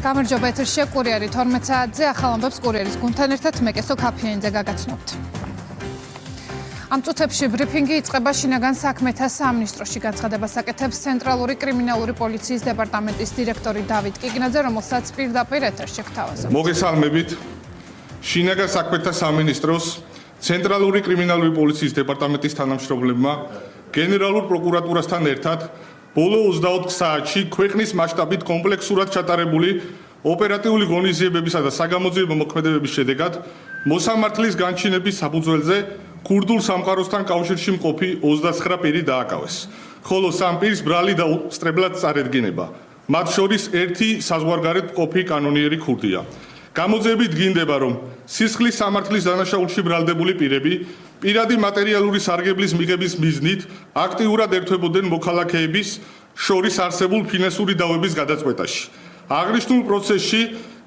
გამარჯობა ეთერშია კურიერი 12 საათზე ახალ ამბებს კურიერის გუნდთან ერთად მეკესო ქაფიანიძე გაგაცნობთ. ამ წუთებში ბრიფინგი იწყება შინაგან საქმეთა სამინისტროში განცხადებას აკეთებს ცენტრალური კრიმინალური პოლიციის დეპარტამენტის დირექტორი დავით კიგნაძე, რომელსაც პირდაპირ ეთერში გთავაზობთ. მოგესალმებით. შინაგან საქმეთა სამინისტროს ცენტრალური კრიმინალური პოლიციის დეპარტამენტის თანამშრომლებმა გენერალურ პროკურატურასთან ერთად ბოლო 24 საათში ქვეყნის მასშტაბით კომპლექსურად ჩატარებული ოპერატიული ღონისძიებებისა და საგამოძიებო მოქმედებების შედეგად მოსამართლის განჩინების საფუძველზე ქურდულ სამყაროსთან კავშირში მყოფი 29 პირი დააკავეს, ხოლო 3 პირს ბრალი და უსწრებლად წარედგინება. მათ შორის ერთი საზღვარგარეთ მყოფი კანონიერი ქურდია. გამოძიებით გინდება, რომ სისხლის სამართლის დანაშაულში ბრალდებული პირები პირადი მატერიალური სარგებლის მიღების მიზნით აქტიურად ერთვებოდნენ მოქალაქეების შორის არსებულ ფინანსური დავების გადაწყვეტაში. აღნიშნულ პროცესში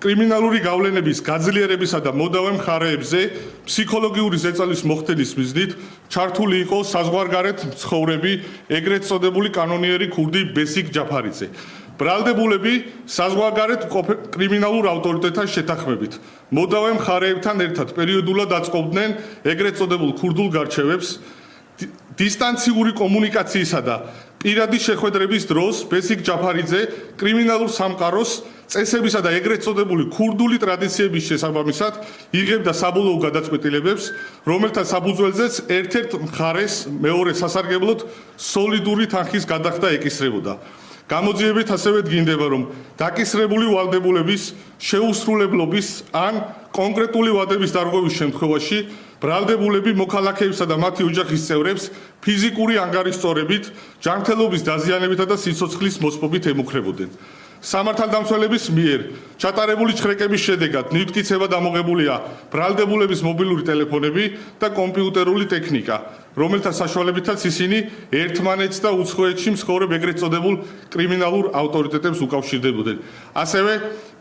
კრიმინალური გავლენების გაძლიერებისა და მოდავე მხარეებზე ფსიქოლოგიური ზეწოლის მოხდენის მიზნით ჩართული იყო საზღვარგარეთ მცხოვრები, ეგრეთ წოდებული კანონიერი ქურდი ბესიკ ჯაფარიძე. ბრალდებულები საზღვარგარეთ კრიმინალურ ავტორიტეტთან შეთანხმებით მოდავე მხარეებთან ერთად პერიოდულად აწყობდნენ ეგრეთ წოდებულ ქურდულ გარჩევებს. დისტანციური კომუნიკაციისა და პირადი შეხვედრების დროს ბესიკ ჯაფარიძე კრიმინალურ სამყაროს წესებისა და ეგრეთ წოდებული ქურდული ტრადიციების შესაბამისად იღებდა საბოლოო გადაწყვეტილებებს, რომელთა საფუძველზეც ერთ-ერთ მხარეს მეორე სასარგებლოდ სოლიდური თანხის გადახდა ეკისრებოდა. გამოძიებით ასევე დგინდება, რომ დაკისრებული ვალდებულების შეუსრულებლობის ან კონკრეტული ვადების დარღვევის შემთხვევაში ბრალდებულები მოქალაქეებსა და მათი ოჯახის წევრებს ფიზიკური ანგარიშწორებით, ჯანმრთელობის დაზიანებითა და სიცოცხლის მოსპობით ემუქრებოდნენ. სამართალდამცველების მიერ ჩატარებული ჩხრეკების შედეგად ნივთკიცებად ამოღებულია ბრალდებულების მობილური ტელეფონები და კომპიუტერული ტექნიკა, რომელთა საშუალებითაც ისინი ერთმანეთს და უცხოეთში მცხოვრებ ეგრეთ წოდებულ კრიმინალურ ავტორიტეტებს უკავშირდებოდნენ. ასევე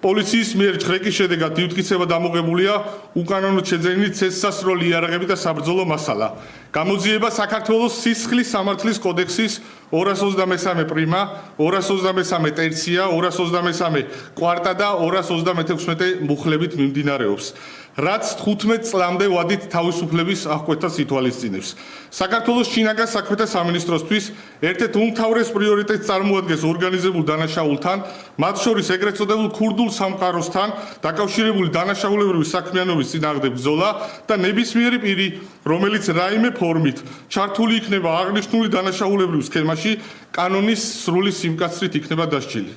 პოლიციის მიერ ჩხრეკის შედეგად ნივთკიცებად ამოღებულია უკანონოდ შეძენილი ცეცხლსასროლი იარაღები და საბრძოლო მასალა. გამოძიება საქართველოს სისხლის სამართლის კოდექსის 223 პრიმა, 223 ტერცია, 223 კვარტა და 236 მუხლებით მიმდინარეობს, რაც 15 წლამდე ვადით თავისუფლების აღკვეთას ითვალისწინებს. საქართველოს შინაგან საქმეთა სამინისტროსთვის ერთ-ერთ უმთავრეს პრიორიტეტს წარმოადგენს ორგანიზებულ დანაშაულთან, მათ შორის ეგრეთ წოდებულ ქურდულ სამყაროსთან დაკავშირებული დანაშაულებრივი საქმიანობის წინააღმდეგ ბრძოლა და ნებისმიერი პირი, რომელიც რაიმე ფორმით ჩართული იქნება აღნიშნული დანაშაულებრივ სქემაში, კანონის სრული სიმკაცრით იქნება დასჯილი.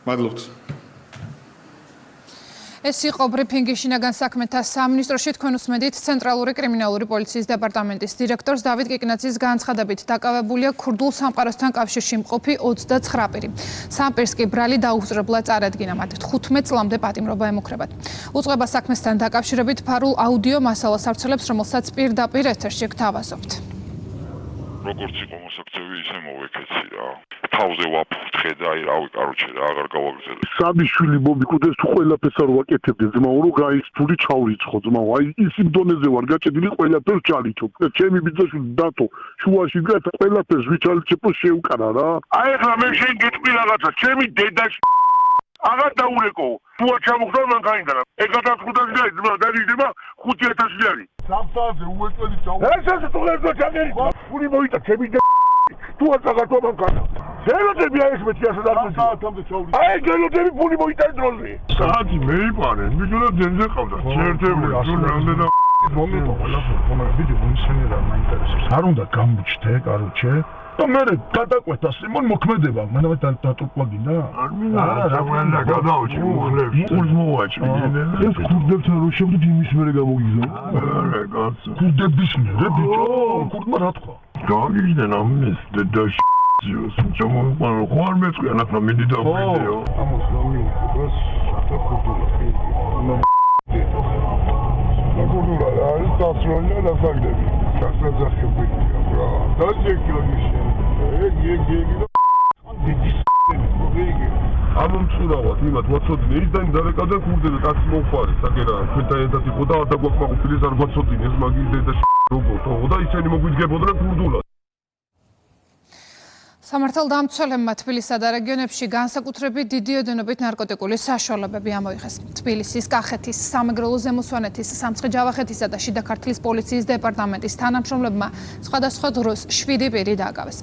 მადლობთ. ეს იყო ბრიფინგი შინაგან საქმეთა სამინისტროში. თქვენ უსმენთ ცენტრალური კრიმინალური პოლიციის დეპარტამენტის დირექტორს დავით კიგნაძის განცხადებით დაკავებულია ქურდულ სამყაროსთან კავშირში მყოფი 29 პირი. 3 პირს კი ბრალი დაუსწრებლად წარადგინა, მათ 15 წლამდე პატიმრობა ემუქრებათ. უწყება საქმესთან დაკავშირებით ფარულ აუდიო მასალას ავრცელებს, რომელსაც პირდაპირ ეთერში გთავაზობთ. როგორც იყო მოსაქცევი, ისე მოვეკეცი რა. თავზე ვაფრთხე და აი რავი, კაროჩე რა, აღარ გავაგრძელებ. საბიშვილი მომიკვდეს თუ ყველაფერს არ ვაკეთებდი, ძმაო, რომ გაიცთული ჩავრიცხო, ძმაო, აი ის იმ დონეზე ვარ გაჭედილი, ყველაფერს ჩარიცხო. ჩემი ბიძაშვილი დათო, შუაში დგას, ყველაფერს ვიჩარიცხო, შეუკარა რა. აი ხა მე შენ გეტყვი რაღაცა, ჩემი დედაში აღარ დაურეკო. თუა ჩამოხდა მანქანიდან. 1500 ლარი ძმა დაიდება 5000 ლარი. სამსაათზე უეწველი ჩაუ. ეს თუ ერთო ჩაგერი. ფული მოიტა ჩემი თუა წაგატო მანქანა. გელოდები არის მე თიასა და საათამდე ჩაული. აი გელოდები ფული მოიტა დროზე. საათი მეიპარე, მიგონა ძენზე ყავდა. შეერთებული ჯურნალზე და მომიტო ყველაფერი, ვიდეო მომსენერა მაინტერესებს. არ უნდა გამოჩდე, კაროჩე. და მე გადაკვეთა სიმონ მოქმედება, მანავე დატურკვა გინდა? არა, რა უნდა გადავჭი უხლებში. უხლს მოვაჭრი. ეს ქურდებთან რო შევდით იმის მერე გამოგიზო. არა, კაცო. ქურდების მერე ბიჭო, ქურდმა რა თქვა? გავიგიდნენ ამის დედაში ძიოს. ჩამოყარო ხარ მეწვია ნახა მინდი დავფრინდეო. ამას გამიუყოს, და ქურდულა. ქურდულა არის დასროლი და დასაგდები. გასაძახები რა. დაჯეკილო ამომწურავად იმათ ვაცოდინე ის და დარეკადა ქურდები კაცი მოხარი საკერა ჩვენთან ერთად იყო და არ დაგვაყმაყოფილეს არ გვაცოდინეს მაგის დედა როგორ თო და ისინი მოგვიძგებოდნენ ქურდულად. სამართალდამცველებმა თბილისსა და რეგიონებში განსაკუთრებით დიდი ოდენობით ნარკოტიკული საშუალებები ამოიღეს. თბილისის, კახეთის, სამეგრელო ზემოსვანეთის, სამცხე-ჯავახეთისა და შიდა ქართლის პოლიციის დეპარტამენტის თანამშრომლებმა სხვადასხვა დროს 7 პირი დააგავეს.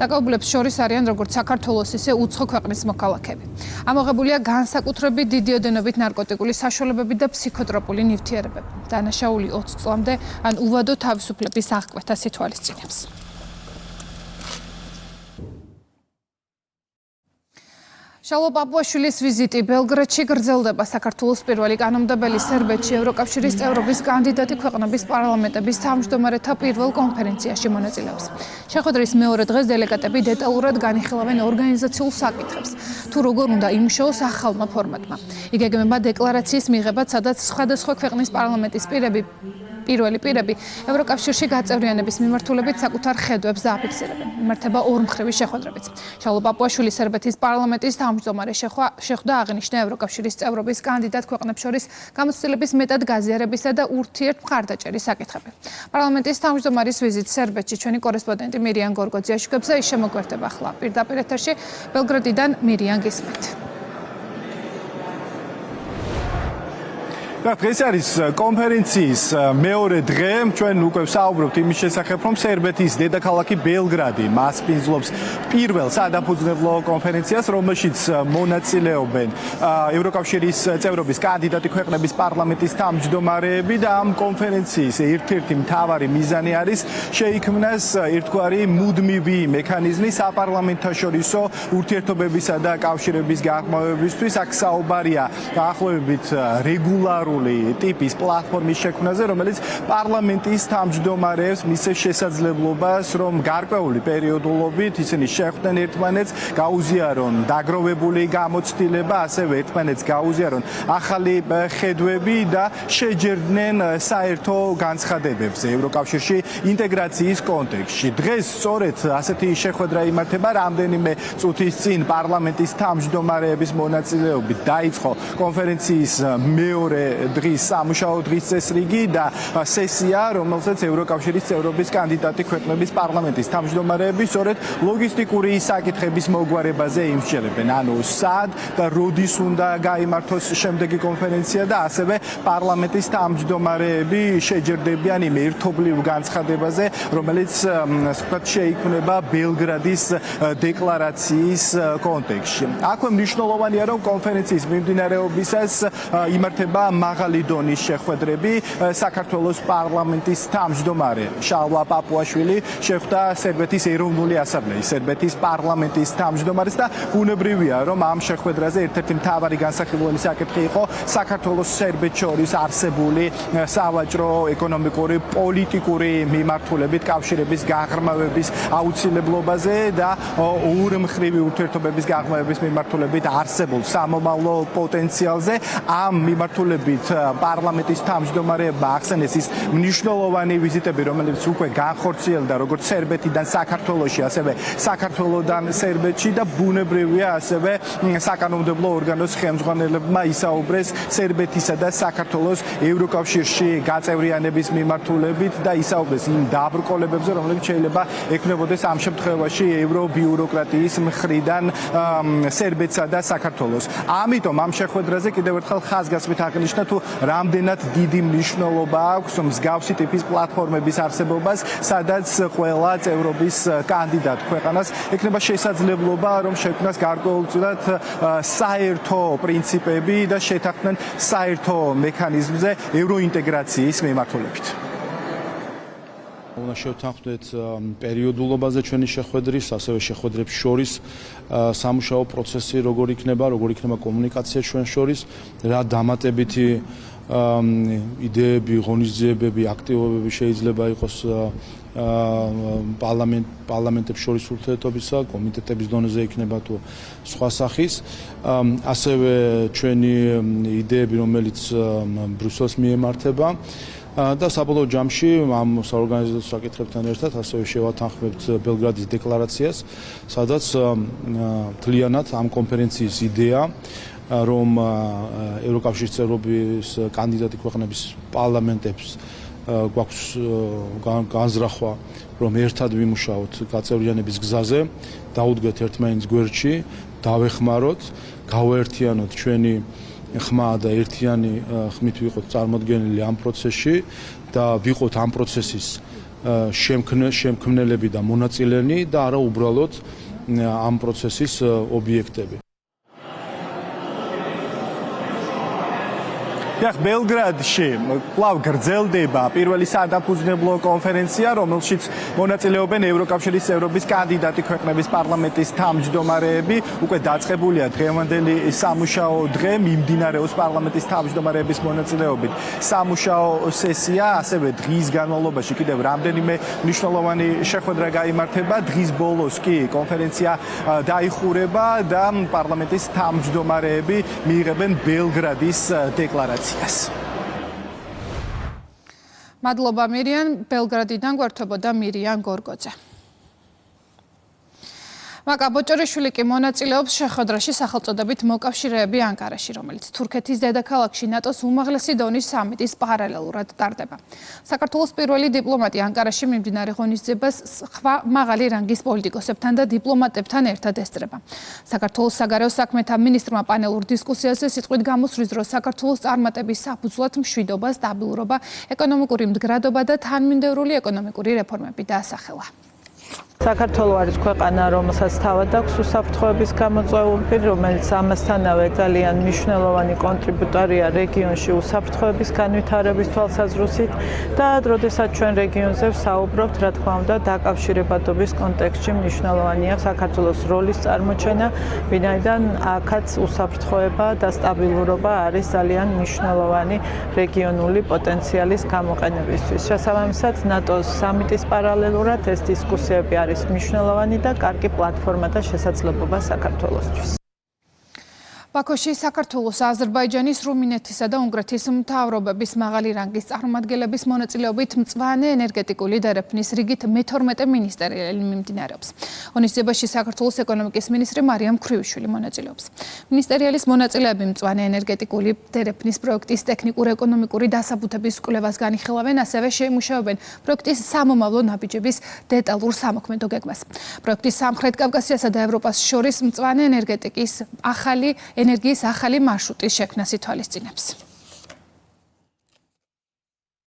დაკავებულებს შორის არიან როგორც საქართველოს, ისე უცხო ქვეყნის მოქალაქეები. ამოღებულია განსაკუთრებით დიდი ოდენობით ნარკოტიკული საშუალებები და ფსიქოტროპული ნივთიერებები. დანაშაული 20 წლამდე ან უვადო თავისუფლების აღკვეთას ითვალისწინებს. შალვა პაპუაშვილის ვიზიტი ბელგრადში გრძელდება. საქართველოს პირველი კანონმდებელი სერბეთში ევროკავშირის წევრობის კანდიდატი ქვეყნების პარლამენტების თავმჯდომარეთა პირველ კონფერენციაში მონაწილეობს. შეხვედრის მეორე დღეს დელეგატები დეტალურად განიხილავენ ორგანიზაციულ საკითხებს, თუ როგორ უნდა იმუშაოს ახალმა ფორმატმა. იგეგმება დეკლარაციის მიღება, სადაც სხვადასხვა ქვეყნის პარლამენტის პირველი პირები ევროკავშირში გაწევრიანების მიმართულებით საკუთარ ხედვებს დააფიქსირებენ. იმართება ორმხრივი შეხვედრებიც. შალვა პაპუაშვილი სერბეთის პარლამენტის თავმჯდომარე შეხვდა, აღნიშნა ევროკავშირის წევრობის კანდიდატ ქვეყნებს შორის გამოცდილების მეტად გაზიარებისა და ურთიერთმხარდაჭერის საკითხები. პარლამენტის თავმჯდომარის ვიზიტს სერბეთში ჩვენი კორესპონდენტი მირიან გორგოძე აშუქებს და ის შემოგვერდება ახლა პირდაპირ ეთერში ბელგრადიდან. მირიან, გისმენთ. დღეს არის კონფერენციის მეორე დღე. ჩვენ უკვე ვსაუბრობთ იმის შესახებ, რომ სერბეთის დედაქალაქი ბელგრადი მასპინძლობს პირველ სადაფუძნებლო კონფერენციას, რომელშიც მონაწილეობენ ევროკავშირის წევრობის კანდიდატი ქვეყნების პარლამენტის თავმჯდომარეები და ამ კონფერენციის ერთ-ერთი მთავარი მიზანი არის შეიქმნას ერთგვარი მუდმივი მექანიზმი საპარლამენტაშორისო ურთიერთობებისა და კავშირების გაღრმავებისთვის. აქ საუბარია დაახლოებით რეგულარული ტიპის პლატფორმის შექმნაზე, რომელიც პარლამენტის თავმჯდომარეებს მისცეს შესაძლებლობას, რომ გარკვეული პერიოდულობით ისინი შეხვდნენ ერთმანეთს, გაუზიარონ დაგროვებული გამოცდილება, ასევე ერთმანეთს გაუზიარონ ახალი ხედვები და შეჯერდნენ საერთო განცხადებებზე ევროკავშირში ინტეგრაციის კონტექსტში. დღეს სწორედ ასეთი შეხვედრა იმართება. რამდენიმე წუთის წინ პარლამენტის თავმჯდომარეების მონაწილეობით დაიწყო კონფერენციის მეორე დღის სამუშაო დღის წესრიგი და სესია, რომელსაც ევროკავშირის წევრობის კანდიდატი ქვეყნების პარლამენტის თავმჯდომარეები სწორედ ლოგისტიკური საკითხების მოგვარებაზე იმსჯელებენ. ანუ სად და როდის უნდა გაიმართოს შემდეგი კონფერენცია და ასევე პარლამენტის თავმჯდომარეები შეჯერდებიან იმ ერთობლივ განცხადებაზე, რომელიც შეიქმნება ბელგრადის დეკლარაციის კონტექსტში. აქვე მნიშვნელოვანია, რომ კონფერენციის მიმდინარეობისას იმართება მაღალი დონის შეხვედრები. საქართველოს პარლამენტის თავმჯდომარე შალვა პაპუაშვილი შეხვდა სერბეთის ეროვნული ასამბლეის, სერბეთის პარლამენტის თავმჯდომარეს და ბუნებრივია, რომ ამ შეხვედრაზე ერთ-ერთი მთავარი განსახილველი საკითხი იყო საქართველოს სერბეთს შორის არსებული სავაჭრო, ეკონომიკური, პოლიტიკური მიმართულებით კავშირების გაღრმავების აუცილებლობაზე და ორმხრივი ურთიერთობების გაღრმავების მიმართულებით არსებულ სამომავლო პოტენციალზე. ამ მიმართულებით პარლამენტის თავმჯდომარეებმა ახსენეს ის მნიშვნელოვანი ვიზიტები, რომელიც უკვე განხორციელდა როგორც სერბეთიდან საქართველოში, ასევე საქართველოდან სერბეთში და ბუნებრივია ასევე საკანონმდებლო ორგანოს ხელმძღვანელებმა ისაუბრეს სერბეთისა და საქართველოს ევროკავშირში გაწევრიანების მიმართულებით და ისაუბრეს იმ დაბრკოლებებზე, რომლებიც შეიძლება ექნებოდეს ამ შემთხვევაში ევრობიუროკრატიის მხრიდან სერბეთსა და საქართველოს. ამიტომ ამ შეხვედრაზე კიდევ ერთხელ ხაზგასმით აღნიშნა, თუ რამდენად დიდი მნიშვნელობა აქვს მსგავსი ტიპის პლატფორმების არსებობას, სადაც ყველა წევრობის კანდიდატ ქვეყანას ექნება შესაძლებლობა, რომ შექმნას გარკვეულწილად საერთო პრინციპები და შეთანხმდნენ საერთო მექანიზმზე ევროინტეგრაციის მიმართულებით. უნდა შევთანხმდეთ პერიოდულობაზე ჩვენი შეხვედრის, ასევე შეხვედრებს შორის სამუშაო პროცესი როგორ იქნება კომუნიკაცია ჩვენ შორის, რა დამატებითი იდეები, ღონისძიებები, აქტივობები შეიძლება იყოს პარლამენტებს შორის ურთიერთობისა, კომიტეტების დონეზე იქნება თუ სხვა სახის. ასევე ჩვენი იდეები, რომელიც ბრიუსელს მიემართება. და საბოლოო ჯამში ამ საორგანიზაციო საკითხებთან ერთად ასევე შევათანხმებთ ბელგრადის დეკლარაციას, სადაც მთლიანად ამ კონფერენციის იდეა, რომ ევროკავშირის წევრობის კანდიდატი ქვეყნების პარლამენტებს გვაქვს განზრახვა, რომ ერთად ვიმუშაოთ გაწევრიანების გზაზე, დაუდგეთ ერთმანეთს გვერდში, დავეხმაროთ, გავაერთიანოთ ჩვენი ხმა და ერთიანი ხმით ვიყოთ წარმოდგენილი ამ პროცესში და ვიყოთ ამ პროცესის შემქმნელები და მონაწილენი და არა უბრალოდ ამ პროცესის ობიექტები. ბელგრადში კვლავ გრძელდება პირველი სადაფუძნებლო კონფერენცია, რომელშიც მონაწილეობენ ევროკავშირის წევრობის კანდიდატი ქვეყნების პარლამენტის თავმჯდომარეები. უკვე დაწყებულია დღევანდელი სამუშაო დღე, მიმდინარეობს პარლამენტის თავმჯდომარეების მონაწილეობით სამუშაო სესია, ასევე დღის განმავლობაში კიდევ რამდენიმე მნიშვნელოვანი შეხვედრა გაიმართება. დღის ბოლოს კი კონფერენცია დაიხურება და პარლამენტის თავმჯდომარეები მიიღებენ ბელგრადის დეკლარაციას. მადლობა მირიან, ბელგრადიდან გვერდებოდა მირიან გორგოძე. მაკა ბოჭორიშვილი კი მონაწილეობს შეხვედრაში სახელწოდებით მოკავშირეები ანკარაში, რომელიც თურქეთის დედაქალაქში ნატოს უმაღლესი დონის სამიტის პარალელურად ტარდება. საქართველოს პირველი დიპლომატი ანკარაში მიმდინარე ღონისძიებას სხვა მაღალი რანგის პოლიტიკოსებთან და დიპლომატებთან ერთად ესწრება. საქართველოს საგარეო საქმეთა მინისტრმა პანელურ დისკუსიაზე სიტყვით გამოსვრის დროს საქართველოს წარმატების საფუძვლად მშვიდობა, სტაბილურობა, ეკონომიკური მდგრადობა და თანმიმდევრული ეკონომიკური რეფორმები დაასახელა. საქართველო არის ქვეყანა, რომელსაც თავად აქვს უსაფრთხოების გამოწვეული, რომელიც ამასთანავე ძალიან მნიშვნელოვანი კონტრიბუტორია რეგიონში უსაფრთხოების განვითარების თვალსაზრისით და როდესაც ჩვენ რეგიონზე ვსაუბრობთ, რა თქმა უნდა, დაკავშირებადობის კონტექსტში მნიშვნელოვანია საქართველოს როლის წარმოჩენა, ვინაიდან აქაც უსაფრთხოება და სტაბილურობა არის ძალიან მნიშვნელოვანი რეგიონული პოტენციალის გამოყენებისთვის. შესაბამისად, ნატოს სამიტის პარალელურად ეს დისკუსიები არის მნიშვნელოვანი და კარგი პლატფორმა და შესაძლებლობა საქართველოსთვის. ბაქოში საქართველოს, აზერბაიჯანის, რუმინეთისა და უნგრეთის მთავრობების მაღალი რანგის წარმომადგენლების მონაწილეობით მწვანე ენერგეტიკული დერეფნის რიგით მე-12 მინისტერიალი მიმდინარეობს. ღონისძიებაში საქართველოს ეკონომიკის მინისტრი მარიამ ქრივიშვილი მონაწილეობს. მინისტერიალის მონაწილეები მწვანე ენერგეტიკული დერეფნის პროექტის ტექნიკურ-ეკონომიკური დასაბუთების კვლევას განიხილავენ, ასევე შეიმუშავებენ პროექტის სამომავლო ნაბიჯების დეტალურ სამოქმედო გეგმას. პროექტის სამხრეთ კავკასიასა და ევროპას შორის მწვანე ენერგიის ახალი მარშრუტის შექმნას ითვალისწინებს.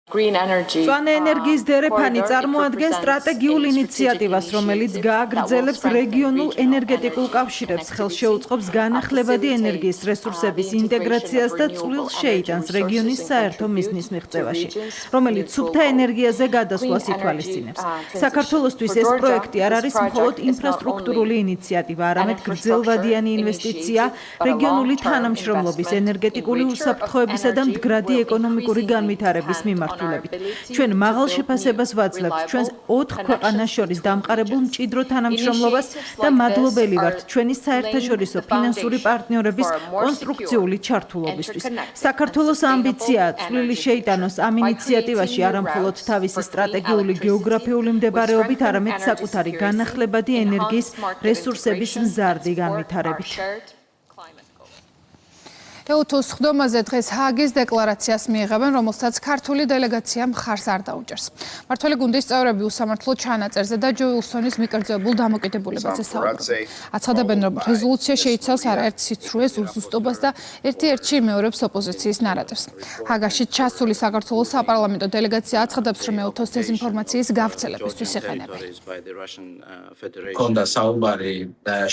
მწვანე ენერგიის დერეფანი წარმოადგენს სტრატეგიულ ინიციატივას, რომელიც გააგრძელებს რეგიონულ ენერგეტიკულ კავშირებს, ხელს შეუწყობს განახლებადი ენერგიის რესურსების ინტეგრაციას და წვლილს შეიტანს რეგიონის საერთო მიზნის მიღწევაში, რომელიც სუფთა ენერგიაზე გადასვლას ითვალისწინებს. საქართველოსთვის ეს პროექტი არ არის მხოლოდ ინფრასტრუქტურული ინიციატივა, არამედ გრძელვადიანი ინვესტიცია რეგიონული თანამშრომლობის, ენერგეტიკული უსაფრთხოებისა და მდგრადი ეკონომიკური განვითარების მიმართ. ჩვენ მაღალ შეფასებას ვაძლევთ ჩვენს 4 ქვეყანას შორის დამყარებულ მჭიდრო თანამშრომლობას და მადლობელი ვართ ჩვენი საერთაშორისო ფინანსური პარტნიორების კონსტრუქციული ჩართულობისთვის. საქართველოს ამბიციაა წვლილი შეიტანოს ამ ინიციატივაში არა მხოლოდ თავისი სტრატეგიული გეოგრაფიული მდებარეობით, არამედ საკუთარი განახლებადი ენერგიის რესურსების მზარდი განვითარებით. EUTUS ხდომაზე დღეს ჰააგის დეკლარაციას მიიღებენ, რომელსაც ქართული დელეგაცია მხარს არ დაუჭერს. მმართველი გუნდის წევრები უსამართლო ჩანაწერზე და ჯო უილსონის მიკერძებულ დამოკიდებულებაზე საუბრობენ. აცხადებენ, რომ რეზოლუცია შეიცავს არაერთ სიცრუეს, უზუსტობას და ერთ-ერთში იმეორებს ოპოზიციის ნარატივს. ჰააგაში ჩასული საქართველოს საპარლამენტო დელეგაცია აცხადებს, რომ EUTUS დეზინფორმაციის გავრცელებისთვის იყენებენ. ქონდა საუბარი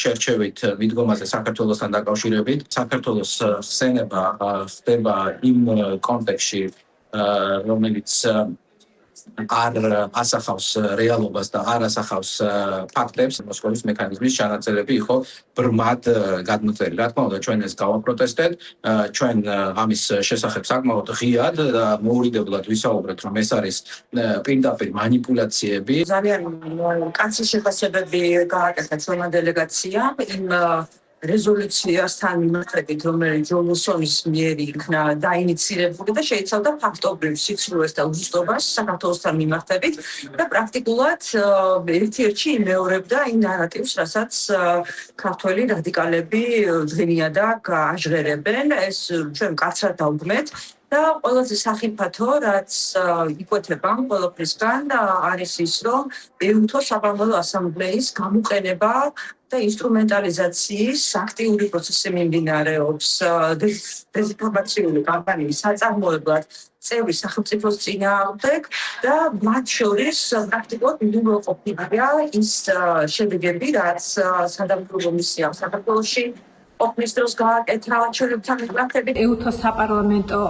შერჩევით მიდგომაზე საქართველოსთან დაკავშირებით. საქართველოს ხსენება ხდება იმ კონტექსტში, რომელიც არ ასახავს რეალობას და არ ასახავს ფაქტებს. მოსკოვის მექანიზმის ჩანაწერები იყო ბრმად გადმოწერილი. რა თქმა უნდა, ჩვენ ეს გავაპროტესტეთ. ჩვენ ამის შესახებ საკმაოდ ღიად და მოურიდებლად ვისაუბრეთ, რომ ეს არის პირდაპირ манипуляციები. ძალიან კაცი შეფასებები გააკეთა ჩვენმა დელეგაციამ იმ რეზოლუციასთან მიმართებით, რომელიც ჯო უილსონის მიერ იქნა დაინიცირებული და შეიცავდა ფაქტობრივ სიცრუეს და უზუსტობას საქართველოსთან მიმართებით და პრაქტიკულად ერთ-ერთში იმეორებდა იმ ნარატივს, რასაც ქართველი რადიკალები დღინიადაკ აჟღერებენ. ეს ჩვენ მკაცრად დავდგმეთ და ყველაზე სახიფათო, რაც იკვეთება ყველაფრისგან, არის ის, რომ ეუთო საპარლამენტო ასამბლეის გამოყენება და ინსტრუმენტალიზაციის აქტიური პროცესი მიმდინარეობს დეзинფორმაციული კამპანიის საწარმოებლად წევრი სახელმწიფოს წინააღმდეგ და მათ შორის პრაქტიკულად მიუღყოფილია ის შედეგები, რაც სადამკვირვებლო მისია საქართველოში ყოფნის დროს გააკეთა ჩვენებთან მიღწევებით. ეუთო საპარლამენტო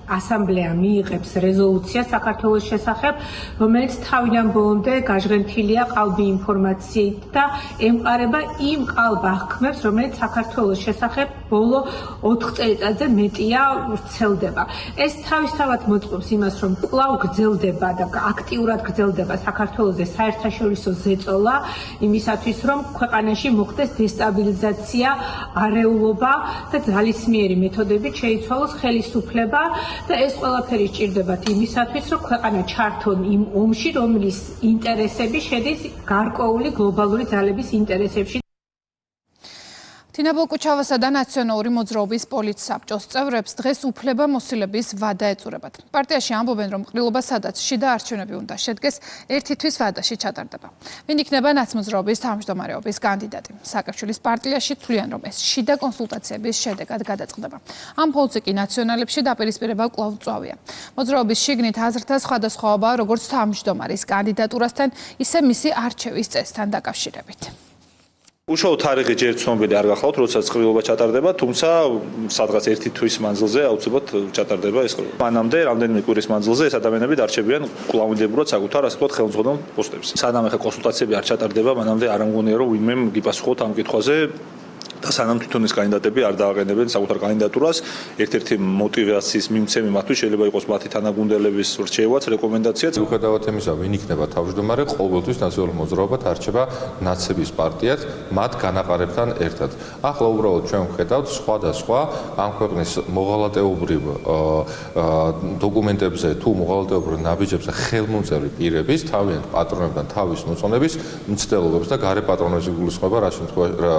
ასამბლეა მიიღებს რეზოლუციას საქართველოს შესახებ, რომელიც თავიდან ბოლომდე გაჟღენთილია ყალბი ინფორმაციით და ემყარება იმ ყალბ აღქმებს, რომელიც საქართველოს შესახებ ბოლო 4 წელიწადზე მეტია ვრცელდება. ეს თავისთავად მოწმობს იმას, რომ კვლავ გრძელდება და აქტიურად გრძელდება საქართველოს საერთაშორისო ზეწოლა იმისათვის, რომ ქვეყანაში მოხდეს დესტაბილიზაცია, არეულობა და ძალისმიერი მეთოდებით შეიცვალოს ხელისუფლება და ეს ყველაფერი სჭირდებათ იმისათვის, რომ ქვეყანა ჩართონ იმ ომში, რომლის ინტერესები შედის გარკვეული გლობალური ძალების ინტერესებში. თინა ბოლკუჩავასა და ნაციონალური მოძრაობის პოლიტსაბჭოს წევრებს დღეს უფლებამოსილების ვადა ეწურებათ. პარტიაში ამბობენ, რომ ყრილობა სადაც შიდა არჩევნები უნდა შედგეს, ერთი თვის ვადაში ჩატარდება. ვინ იქნება ნაცმოძრაობის თავმჯდომარეობის კანდიდატი? სააკაშვილის პარტიაში თვლიან, რომ ეს შიდა კონსულტაციების შედეგად გადაწყდება. ამ ფონზე კი ნაციონალებში დაპირისპირება კვლავ მწვავეა. მოძრაობის შიგნით აზრთა სხვადასხვაობაა როგორც თავმჯდომარის კანდიდატურასთან, ისე მისი არჩევის წესთან დაკავშირებით. უშუალო თარიღი ჯერ ცნობილი არ გახლავთ, როდესაც ყრილობა ჩატარდება, თუმცა სადღაც ერთი თვის მანძილზე აუცილებლად ჩატარდება ეს ყრილობა. მანამდე რამდენიმე კვირის მანძილზე ეს ადამიანები დარჩებიან კვლავინდებურად საკუთარ ასე ვთქვათ ხელმძღვანელ პოსტებზე. სანამ ახლა კონსულტაციები არ ჩატარდება, მანამდე არ ამგონია რომ ვინმე გიპასუხოთ ამ კითხვაზე. და სანამ თვითონის კანდიდატები არ დააყენებენ საკუთარ კანდიდატურას, ერთ-ერთი მოტივაციის მიმცემი მათთვის შეიძლება იყოს მათი თანაგუნდელების რჩევაც, რეკომენდაციაც. მიუხედავად იმისა, ვინ იქნება თავმჯდომარე, ყოველთვის ნაციონალური მოძრაობა დარჩება ნაცების პარტიად, მათ განაყარებთან ერთად. ახლა უბრალოდ ჩვენ ვხედავთ სხვადასხვა ამ ქვეყნის მოღალატეობრივ დოკუმენტებზე თუ მოღალატეობრივ ნაბიჯებზე ხელმომწერი პირების თავიანთ პატრონებთან თავის მოწონების მცდელობებს და გარე პატრონების გულისხმობა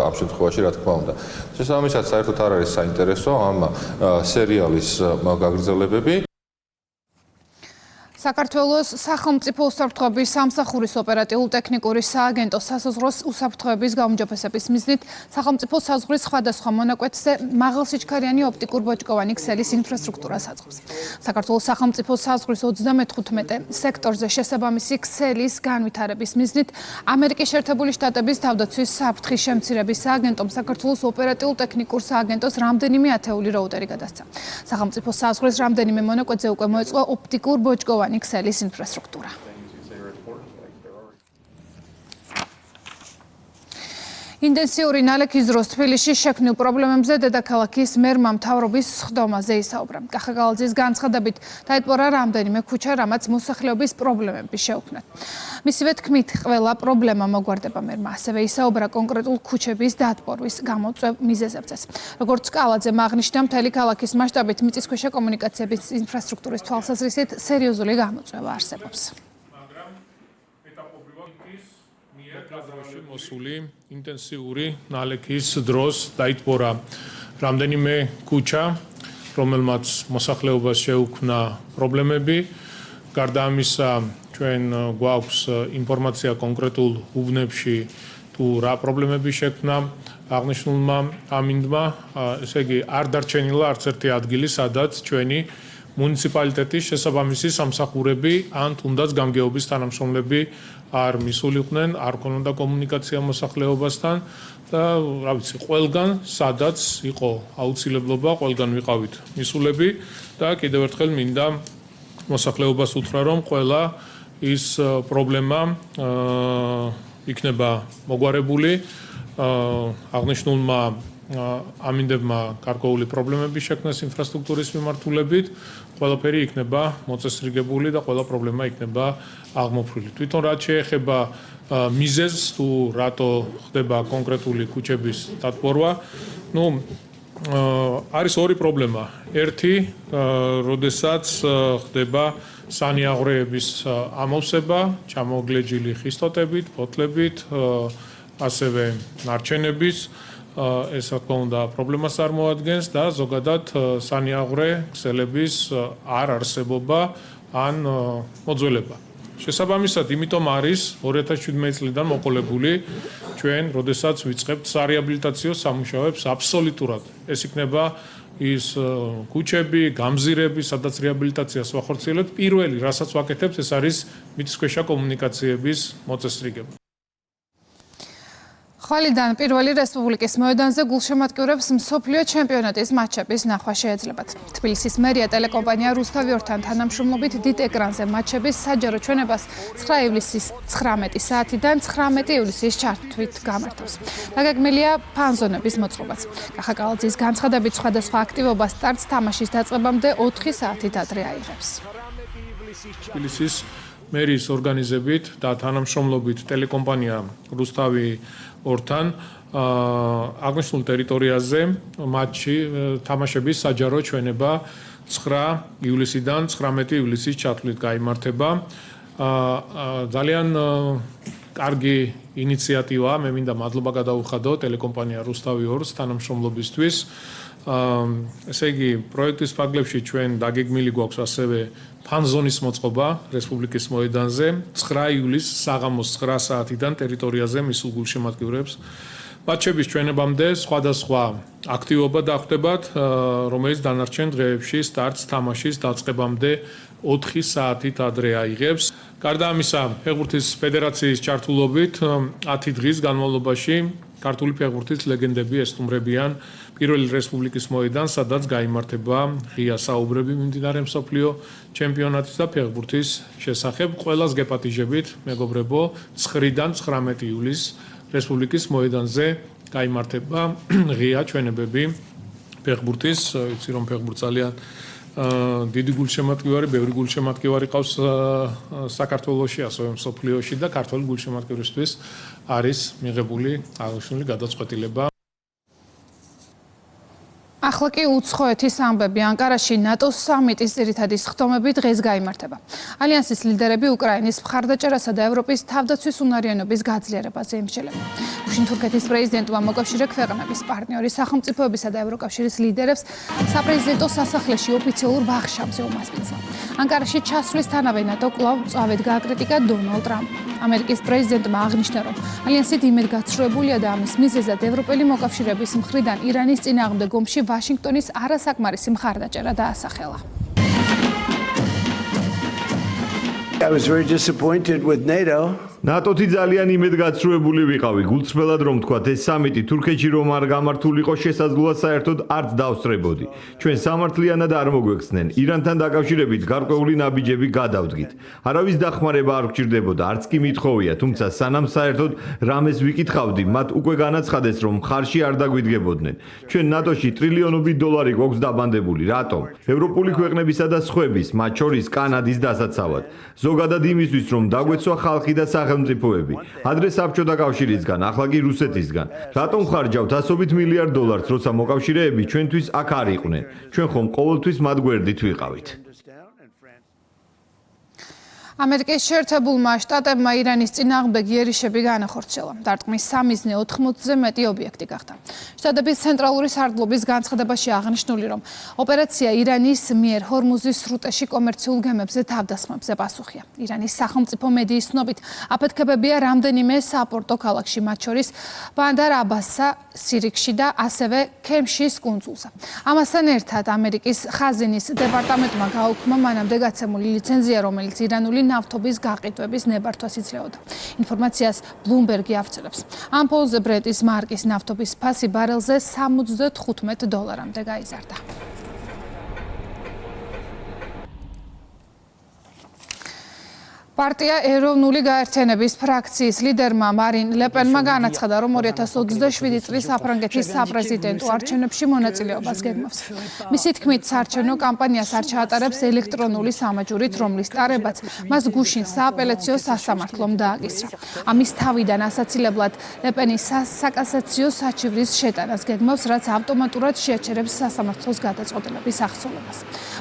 ამ შემთხვევაში რა თქმა უნდა. შესაბამისად, საერთოდ არ არის საინტერესო ამ სერიალის გაგრძელებები. საქართველოს სახელმწიფო უსაფრთხოების სამსახურის ოპერატიულ-ტექნიკური სააგენტოს სასაზღვრო უსაფრთხოების გაუმჯობესების მიზნით სახელმწიფო საზღვრის სხვადასხვა მონაკვეთზე მაღალსიჩქარიანი ოპტიკურ-ბოჭკოვანი ქსელის ინფრასტრუქტურას აწყობს. საქართველოს სახელმწიფო საზღვრის 35 სექტორზე შესაბამისი ქსელის განვითარების მიზნით ამერიკის შეერთებული შტატების თავდაცვის საფრთხის შემცირების სააგენტომ საქართველოს ოპერატიულ-ტექნიკურ სააგენტოს რამდენიმე ათეული როუტერი გადასცა. სახელმწიფო საზღვრის რამდენიმე მონაკვეთზე უკვე მოეწყო ოპტიკურ-ბოჭკოვანი ქსელის ინფრასტრუქტურა. ინტენსიური ნალექის დროს თბილისში შექმნილ პრობლემებზე დედაქალაქის მერმა მთავრობის სხდომაზე ისაუბრა. კახაგალაძის განცხადებით დაიტბორა რამდენიმე ქუჩა, რამაც მოსახლეობის პრობლემები შეუქმნათ. მისივე თქმით, ყველა პრობლემა მოგვარდება მერმა. ასევე ისაუბრა კონკრეტულ ქუჩების დატბორვის გამოწვევ მიზეზებზეც. როგორც კალაძემ აღნიშნა, მთელი ქალაქის მასშტაბით მიწისქვეშა კომუნიკაციების ინფრასტრუქტურის თვალსაზრისით სერიოზული გამოწვევა არსებობს. მოსული ინტენსიური ნალექის დროს დაიტბორა რამდენიმე ქუჩა, რომელმაც მოსახლეობას შეუქმნა პრობლემები. გარდა ამისა, ჩვენ გვაქვს ინფორმაცია კონკრეტულ უბნებში თუ რა პრობლემები შექმნა აღნიშნულმა ამინდმა. ესე იგი, არ დარჩენილა არც ერთი ადგილი, სადაც ჩვენი მუნიციპალიტეტის შესაბამისი სამსახურები ან თუნდაც გამგეობის თანამშრომლები არ მისულიყვნენ, არ ქონოდა კომუნიკაცია მოსახლეობასთან და რა ვიცი, ყველგან სადაც იყო აუცილებლობა, ყველგან ვიყავით მისულები და კიდევ ერთხელ მინდა მოსახლეობას უთხრა, რომ ყველა ის პრობლემა იქნება მოგვარებული. აღნიშნულმა ამინდებმა გარკვეული პრობლემები შექმნეს ინფრასტრუქტურის მიმართულებით, ყველაფერი იქნება მოწესრიგებული და ყველა პრობლემა იქნება აღმოფხვრილი. თვითონ რაც შეეხება მიზეზს თუ რატო ხდება კონკრეტული ქუჩების დატბორვა, არის ორი პრობლემა. ერთი, როდესაც ხდება სანიაღვრეების ამოვსება, ჩამოგლეჯილი ხის ტოტებით, ფოთლებით, ასევე ნარჩენების ეს რა თქმა უნდა პრობლემას წარმოადგენს და ზოგადად სანიაღვრე ქსელების არ არსებობა ან მოძველება. შესაბამისად, იმიტომ არის 2017 წლიდან მოყოლებული ჩვენ, როდესაც ვიწყებთ სარეაბილიტაციო სამუშაოებს აბსოლუტურად. ეს იქნება ის ქუჩები, გამზირები, სადაც რეაბილიტაციას ვახორციელებთ. პირველი, რასაც ვაკეთებთ, ეს არის მიწისქვეშა კომუნიკაციების მოწესრიგება. ხვალიდან პირველი რესპუბლიკის მოედანზე გულშემატკივრებს მსოფლიო ჩემპიონატის მატჩების ნახვა შეეძლებათ. თბილისის მერია ტელეკომპანია რუსთავი ორთან თანამშრომლობით დიდ ეკრანზე მატჩების საჯარო ჩვენებას 9 ივლისის 19 საათიდან 19 ივლისის ჩართვით გამართავს. დაგეგმილია ფანზონების მოწყობაც. კახაკალაძის განცხადებით სხვადასხვა აქტივობა სტარტს თამაშის დაწყებამდე 4 საათით ადრე აიღებს. თბილისის მერიის ორგანიზებით და თანამშრომლობით ტელეკომპანია რუსთავი ორთან აღნიშნულ ტერიტორიაზე მატჩი თამაშების საჯარო ჩვენება 9 ივლისიდან 19 ივლისის ჩათვლით გაიმართება. ძალიან კარგი ინიციატივა, მე მინდა მადლობა გადაუხადო ტელეკომპანია რუსთავი ორს თანამშრომლობისთვის. ესე იგი, პროექტის ფარგლებში ჩვენ დაგეგმილი გვაქვს ასევე ფანზონის მოწყობა რესპუბლიკის მოედანზე 9 ივლისს საღამოს 9 საათიდან ტერიტორიაზე მისულ გულშემატკივრებს. მატჩების ჩვენებამდე სხვადასხვა აქტივობა დახვდებათ, რომელიც დანარჩენ დღეებში სტარტს თამაშის დაწყებამდე 4 საათით ადრე აიღებს. გარდა ამისა, ფეხბურთის ფედერაციის ჩართულობით 10 დღის განმავლობაში ქართული ფეხბურთის ლეგენდები ესტუმრებიან პირველი რესპუბლიკის მოედანს, სადაც გაიმართება ღია საუბრები მიმდინარე მსოფლიო ჩემპიონატის და ფეხბურთის შესახებ. ყველას გეპატიჟებით, მეგობრებო, 9-დან 19 ივლისს რესპუბლიკის მოედანზე გაიმართება ღია ჩვენებები ფეხბურთის. ვიცი რომ ფეხბურთი ძალიან დიდი გულშემატკივარი, ბევრი გულშემატკივარი ყავს საქართველოში, ასევე მსოფლიოში და ქართული გულშემატკივრისთვის არის მიღებული აღნიშნული გადაწყვეტილება. ახლა კი უცხოეთის ამბები. ანკარაში ნატოს სამიტის ძირითადი სხდომები დღეს გაიმართება. ალიანსის ლიდერები უკრაინის მხარდაჭერასა და ევროპის თავდაცვის უნარიანობის გაძლიერებაზე ემსჯელებენ. გუშინ თურქეთის პრეზიდენტმა მოკავშირე ქვეყნების პარტნიორი სახელმწიფოებისა და ევროკავშირის ლიდერებს საპრეზიდენტო სასახლეში ოფიციალურ ვახშამზე უმასპინძლა. ანკარაში ჩასვლისთანავე ნატო კვლავ წავედ გააკრიტიკა დონალდ ტრამპმა. ამერიკის პრეზიდენტმა აღნიშნა, რომ ალიანსი იმედ გაცრუებულია და ამის მიზეზად ევროპელი მოკავშირეების მხრიდან ირანის წინააღმდეგ ომში ვაშინგტონის არასაკმარისი მხარდაჭერა დაასახელა. I was very disappointed with NATO. ნატოთი ძალიან იმედგაცრუებული ვიყავი. გულწრფელად რომ თქვათ, ეს სამიტი თურქეთში რომ არ გამართულიყო, შესაძლოა საერთოდ არც დავსწრებოდი. ჩვენ სამართლიანად არ მოგვექცნენ. ირანთან დაკავშირებით გარკვეული ნაბიჯები გადავდგით. არავის დახმარება არ გჭირდებოდა, არც კი მithოვია, თუმცა სანამ საერთოდ რამეს ვიკითხავდი, მათ უკვე განაცხადეს, რომ ხარში არ დაგვიდგებოდნენ. ჩვენ ნატოში ტრილიონობით დოლარი გვაქვს დაბანდებული. რატომ? ევროპული ქვეყნებისა და სხვების, მათ შორის კანადის დასაცავად. ზოგადად იმისთვის, რომ დაგვეცვა ხალხი და სახელმწიფოები. ადრე საბჭოთა კავშირისგან, ახლა კი რუსეთისგან. რატომ ხარჯავთ ასობით მილიარდ დოლარს, როცა მოკავშირეები ჩვენთვის აქ არ იყვნენ? ჩვენ ხომ ყოველთვის მათ გვერდით ვიყავით. ამერიკის შეერთებულმა შტატებმა ირანის წინააღმდეგ იერიშები განახორციელა. დარტყმის სამიზნე 80-ზე მეტი ობიექტი გახდა. შტატების ცენტრალური სარდლობის განცხადებაში აღნიშნული, რომ ოპერაცია ირანის მიერ ჰორმუზის სრუტეში კომერციულ გემებზე თავდასხმებზე პასუხია. ირანის სახელმწიფო მედიის ცნობით, აფეთქებებია რამდენიმე საპორტო ქალაქში, მათ შორის ბანდარ აბასსა, სირიქში და ასევე ქემშის კუნძულზე. ამასთან ერთად ამერიკის ხაზინის დეპარტამენტმა გაუქმა მანამდე გაცემული ლიცენზია, რომელიც ირანული ნავთობის გაყიდვების ნებართვას იძლეოდა. ინფორმაციას ბლუმბერგი ავრცელებს. ამ ფონზე ბრენტის მარკის ნავთობის ფასი ბარელზე $75-მდე გაიზარდა. პარტია ეროვნული გაერთიანების ფრაქციის ლიდერმა მარინ ლეპენმა განაცხადა, რომ 2027 წლის საფრანგეთის საპრეზიდენტო არჩევნებში მონაწილეობას გეგმავს. მისი თქმით, საარჩევნო კამპანიას არ ჩაატარებს ელექტრონული სამაჯურით, რომლის ტარებაც მას გუშინ სააპელაციო სასამართლომ დააკისრა. ამის თავიდან ასაცილებლად ლეპენი საკასაციო საჩივრის შეტანას გეგმავს, რაც ავტომატურად შეაჩერებს სასამართლოს გადაწყვეტილების აღწევას.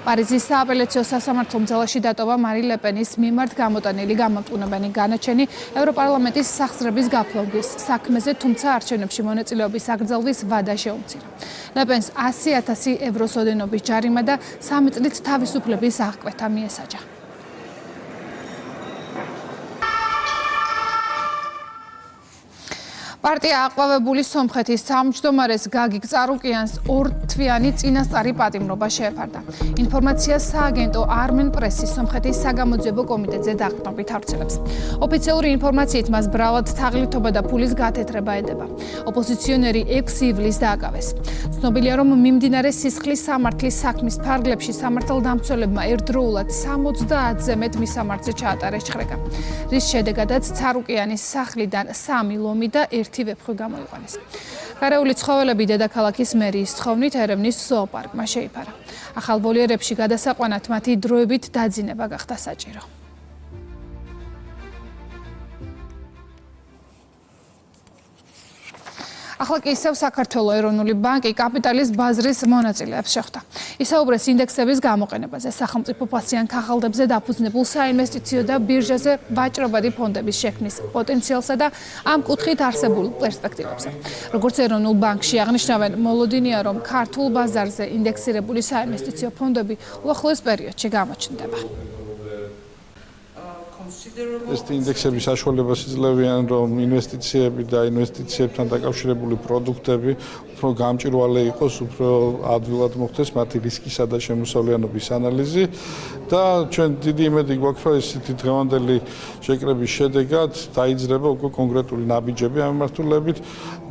პარიზის სააპელაციო სასამართლომ ძალაში დატოვა მარი ლეპენის მიმართ გამოტანილი გამამტყუნებელი განაჩენი ევროპარლამენტის სახსრების გაფლანგვის საქმეზე, თუმცა არჩევნებში მონაწილეობის აკრძალვის ვადა შეუმცირა. ლეპენს 100,000 ევროს ოდენობის ჯარიმა და 3 წლით თავისუფლების აღკვეთა მიესაჯა. პარტია აყვავებული სომხეთის თავმჯდომარეს გაგիկ წარუკიანს ორთვიანი წინასწარი პატიმრობა შეეფარდა. ინფორმაციას სააგენტო არმენ პრესის სომხეთის საგამოძიებო კომიტეტზე დაყრდნობით ავრცელებს. ოფიციალური ინფორმაციით მას ბრალად თაღლითობა და ფულის გათეთრება ედება. ოპოზიციონერი 6 ივლისს დააკავეს. ცნობილია, რომ მიმდინარე სისხლის სამართლის საქმის ფარგლებში სამართალდამცველებმა ერთდროულად 70-ზე მეტ მისამართზე ჩაატარეს ჭხრეკა. რის შედეგადაც ცარუკიანის სახლიდან 3 ლომი და 1 ვეფხვი გამოიყვანეს. გარეული ცხოველები დედაქალაქის მერიის თხოვნით ერევნის ზოოპარკმა შეიფარა. ახალ ვოლიერებში გადასაყვანად მათი დროებით დაძინება გახდა საჭირო. ახლა კი ისევ საქართველოს ეროვნული ბანკი კაპიტალის ბაზრის მონაწილეებს შეხვდა. ისაუბრეს ინდექსების გამოყენებაზე, სახელმწიფო ფასიან ქაღალდებზე დაფუძნებულ საინვესტიციო და ბირჟაზე ვაჭრობადი ფონდების შექმნის პოტენციალსა და ამ კუთხით არსებულ პერსპექტივებზე. როგორც ეროვნულ ბანკში აღნიშნავენ, მოლოდინია, რომ ქართულ ბაზარზე ინდექსირებული საინვესტიციო ფონდები უახლოეს პერიოდში გამოჩნდება. ეს ინდექსები საშუალებას იძლევიან, რომ ინვესტიციები და ინვესტიციებთან დაკავშირებული პროდუქტები უფრო გამჭვირვალე იყოს, უფრო ადვილად მოხდეს მათი რისკისა და შემოსავლიანობის ანალიზი და ჩვენ დიდი იმედი გვაქვს, რომ ესეთი დღევანდელი შეკრების შედეგად დაიძრება უკვე კონკრეტული ნაბიჯები ამ მიმართულებით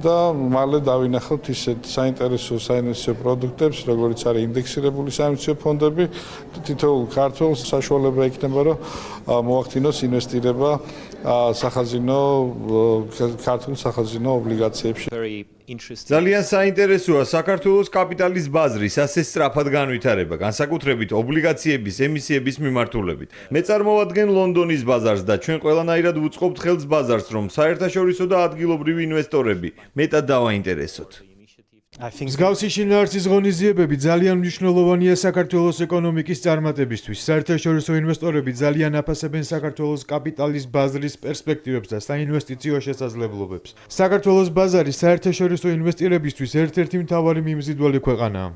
და მალე დავინახავთ ისეთ საინტერესო საინვესტიციო პროდუქტებს, როგორიც არის ინდექსირებული საინვესტიციო ფონდები და თითოეულ ქართველს საშუალება ექნება, რომ მოახდინოს ინვესტირება ქართულ სახაზინო ობლიგაციებში. ძალიან საინტერესოა საქართველოს კაპიტალის ბაზრის ასე სწრაფად განვითარება, განსაკუთრებით ობლიგაციების ემისიების მიმართულებით. მე წარმოვადგენ ლონდონის ბაზარს და ჩვენ ყველანაირად ვუწყობთ ხელს ბაზარს, რომ საერთაშორისო და ადგილობრივი ინვესტორები მეტად დავაინტერესოთ. მსგავსი შინაარსის ღონისძიებები ძალიან მნიშვნელოვანია საქართველოს ეკონომიკის წარმატებისთვის. საერთაშორისო ინვესტორები ძალიან აფასებენ საქართველოს კაპიტალის ბაზრის პერსპექტივებს და საინვესტიციო შესაძლებლობებს. საქართველოს ბაზარი საერთაშორისო ინვესტირებისთვის ერთ-ერთი მთავარი მიმზიდველი ქვეყანაა.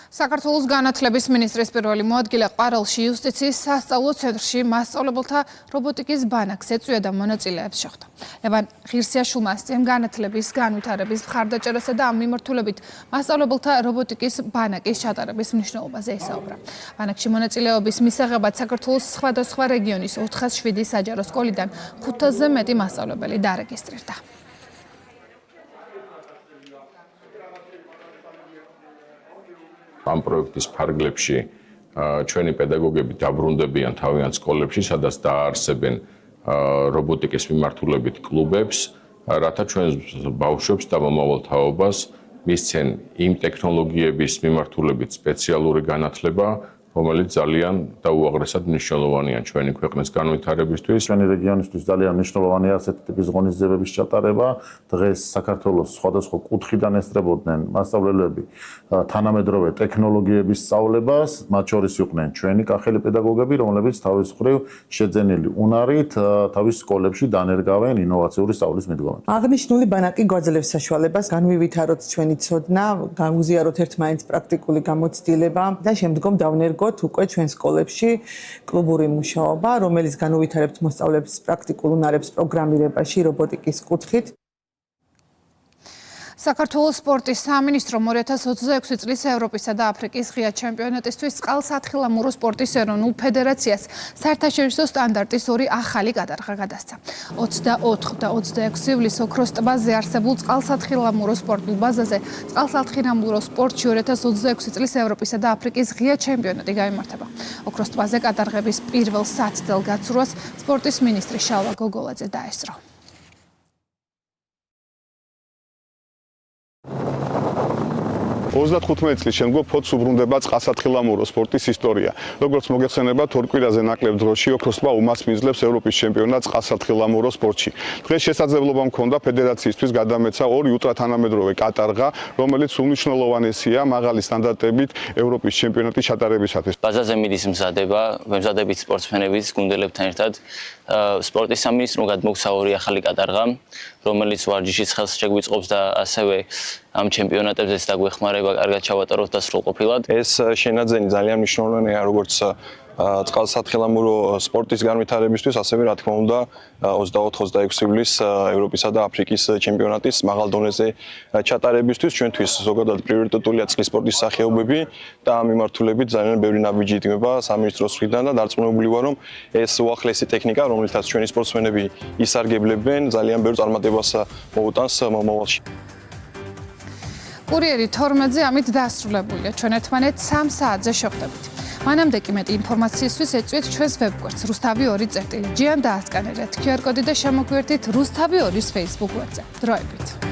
საქართველოს განათლების მინისტრის პირველი მოადგილე ყვარელში იუსტიციის სასწავლო ცენტრში მასწავლებელთა რობოტიკის ბანაკს ეწვია და მონაწილეებს შეხვდა. ლევან ღირსიაშვილმა STEM განათლების განვითარების მხარდაჭერასა და ამ მიმართულებით მასწავლებელთა რობოტიკის ბანაკის ჩატარების მნიშვნელობაზე ისაუბრა. ბანაკში მონაწილეობის მისაღებად საქართველოს სხვადასხვა რეგიონის 407 საჯარო სკოლიდან 500-ზე მეტი მასწავლებელი დარეგისტრირდა. ამ პროექტის ფარგლებში ჩვენი პედაგოგები დაბრუნდებიან თავიანთ სკოლებში, სადაც დაარსებენ რობოტიკის მიმართულებით კლუბებს, რათა ჩვენ ბავშვებს და მომავალ თაობას მისცენ იმ ტექნოლოგიების მიმართულებით სპეციალური განათლება, რომელიც ძალიან დაუაღრესად მნიშვნელოვანია ჩვენი ქვეყნის განვითარებისთვის. ჩვენი რეგიონისთვის ძალიან მნიშვნელოვანია ასეთი ტიპის ღონისძიებების ჩატარება. დღეს საქართველოს სხვადასხვა კუთხიდან ესწრებოდნენ მასწავლებლები თანამედროვე ტექნოლოგიების სწავლებას, მათ შორის იყვნენ ჩვენი კახელი პედაგოგები, რომლებიც თავის მხრივ შეძენილი უნარით თავის სკოლებში დანერგავენ ინოვაციური სწავლის მიდგომებს. აღნიშნული ბანაკი გვაძლევს საშუალებას განვივითაროთ ჩვენი ცოდნა, განვიზიაროთ ერთმანეთს პრაქტიკული გამოცდილება და შემდგომ დავნერგოთ უკვე ჩვენ სკოლებში კლუბური მუშაობა, რომელიც განუვითარებთ მოსწავლეებს პრაქტიკულ უნარებს პროგრამირებაში, რობოტიკის კუთხით. საქართველოს სპორტის სამინისტრომ 2026 წლის ევროპისა და აფრიკის ღია ჩემპიონატისთვის წყალსათხილამურო სპორტის ეროვნულ ფედერაციას საერთაშორისო სტანდარტის 2 ახალი გადარღა გადასცა. 24 და 26 ივლისს ოქროს ტბაზე არსებულ წყალსათხილამურო სპორტულ ბაზაზე წყალსათხილამურო სპორტში 2026 წლის ევროპისა და აფრიკის ღია ჩემპიონატი გაიმართება. ოქროს ტბაზე გადარღების პირველ საცდელ გაცურვას სპორტის მინისტრი შალვა გოგოლაძე დაესწრო. 35 წლის შემდგომ ფოთს უბრუნდება წყალსათხილამურო სპორტის ისტორია. როგორც მოგეხსენებათ, ორ კვირაზე ნაკლებ დროში ოქროსპლა უმასპინძლებს ევროპის ჩემპიონატს წყალსათხილამურო სპორტში. დღეს შესაძლებლობა მქონდა ფედერაციისთვის გადამეცა ორი ულტრათანამედროვე კატარღა, რომელიც უმნიშვნელოვანესია მაღალი სტანდარტებით ევროპის ჩემპიონატის ჩატარებისათვის. ბაზაზე მიდის მზადება, მემზადებით სპორტსმენების გუნდებთან ერთად სპორტის სამინისტრომ გადმოგვცა ორი ახალი კატარღა, რომელიც ვარჯიშის ხელს შეგვიწყობს და ასევე ამ ჩემპიონატებზეც დაგვეხმარება კარგად ჩავატაროთ და სრულყოფილად. ეს შენაძენი ძალიან მნიშვნელოვანია როგორც წყალსათხილამურო სპორტის განვითარებისთვის, ასევე რა თქმა უნდა 24-26 ივლისს ევროპისა და აფრიკის ჩემპიონატის მაღალ დონეზე ჩატარებისთვის ჩვენთვის ზოგადად პრიორიტეტულია წყლის სპორტის სახეობები და ამ მიმართულებით ძალიან ბევრი ნაბიჯი იდგმება სამინისტროს მხრიდან და დარწმუნებული ვარ, რომ ეს უახლესი ტექნიკა, რომელთაც ჩვენი სპორტსმენები ისარგებლებენ, ძალიან ბევრ წარმატებას მოუტანს მომავალში. კურიერი 12-ზე ამით დასრულებულია. ჩვენ ერთმანეთს 3 საათზე შევხვდებით. მანამდე კი მეტი ინფორმაციისთვის ეწვიეთ ჩვენს ვებგვერდს rustavi2.gi-ან დაასკანერეთ QR კოდი და შემოგვიერთდით rustavi2-ის Facebook გვერდზე. დროებით.